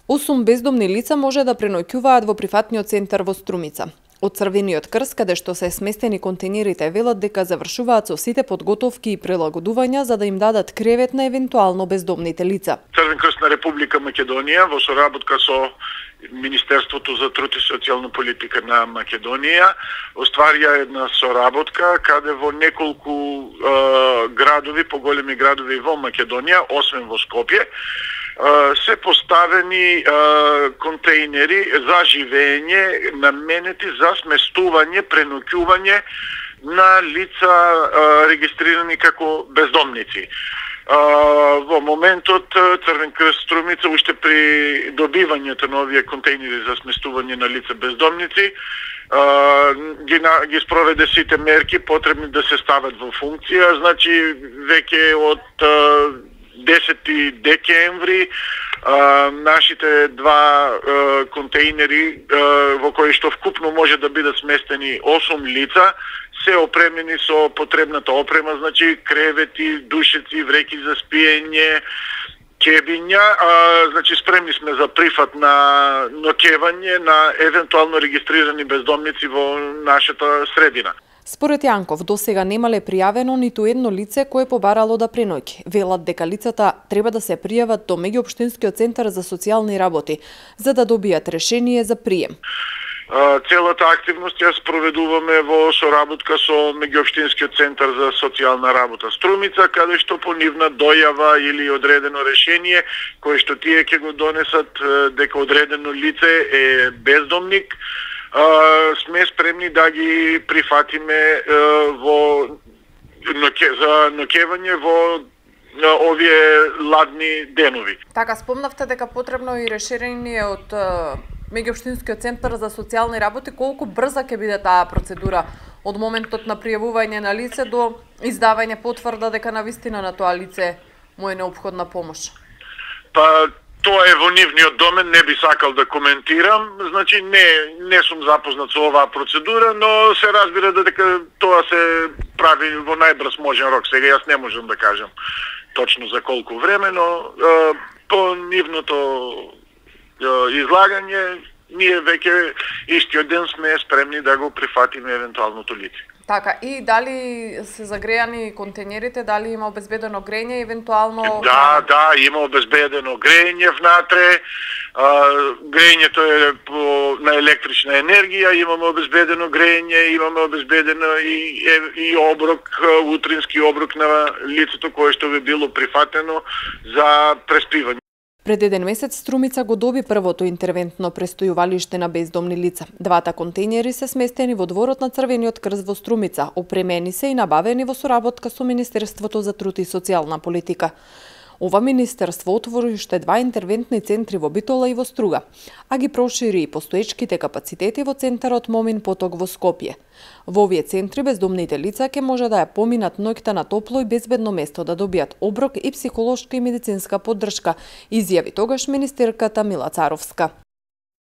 8 бездомни лица може да преноќуваат во прифатниот центар во Струмица. Од Црвениот крст, каде што се сместени контейнерите, велат дека завршуваат со сите подготовки и прилагодувања за да им дадат кревет на евентуално бездомните лица. Црвен крст на Република Македонија во соработка со Министерството за труд и социјална политика на Македонија остварија една соработка каде во неколку градови, поголеми градови во Македонија, освен во Скопје, се поставени контейнери за живење наменети за сместување, преноќување на лица регистрирани како бездомници. Во моментот Црвен крст Струмица уште при добивањето на овие контейнери за сместување на лица бездомници ги спроведе сите мерки потребни да се стават во функција. Значи веќе од 10 декември нашите два контейнери во кои што вкупно може да бидат сместени 8 лица се опремени со потребната опрема, значи кревети, душеци, вреки за спиење, кебиња, значи спремни сме за прифат на ноќевање на евентуално регистрирани бездомници во нашата средина. Според Јанков, досега немале пријавено ниту едно лице кое побарало да преноќи. Велат дека лицата треба да се пријават до меѓуопштинскиот центар за социјални работи, за да добијат решение за прием. Целата активност ја спроведуваме во соработка со меѓуопштинскиот центар за социјална работа Струмица, каде што по нивна дојава или одредено решение, кое што тие ќе го донесат дека одредено лице е бездомник, сме спремни да ги прифатиме за ноќевање во овие ладни денови. Така, спомнавте дека потребно и решение од меѓуопштинскиот центар за социјални работи. Колку брза ќе биде таа процедура од моментот на пријавување на лице до издавање потврда дека навистина на тоа лице му е неопходна помош? Па тоа е во нивниот домен, не би сакал да коментирам. Значи не сум запознат со оваа процедура, но се разбира дека тоа се прави во најбрз можен рок. Сега јас не можам да кажам точно за колку време, но по нивното излагање ние веќе истиот ден сме спремни да го прифатиме евентуалното лице. Така, и дали се загрејани контейнерите, дали има обезбедено грење евентуално? Да, има обезбедено грење внатре. Грењето е на електрична енергија, имаме обезбедено грење, имаме обезбедено и оброк, утрински оброк на лицето кое што би било прифатено за преспивање. Пред еден месец Струмица го доби првото интервентно престојувалиште на бездомни лица. Двата контейнери се сместени во дворот на Црвениот крст во Струмица, опремени се и набавени во соработка со Министерството за труд и социјална политика. Ова министерство отвори уште два интервентни центри во Битола и во Струга, а ги прошири и постоечките капацитети во центарот Момин Поток во Скопје. Во овие центри бездомните лица ќе може да ја поминат ноќта на топло и безбедно место, да добијат оброк и психолошка и медицинска поддршка, изјави тогаш министерката Мила Царовска.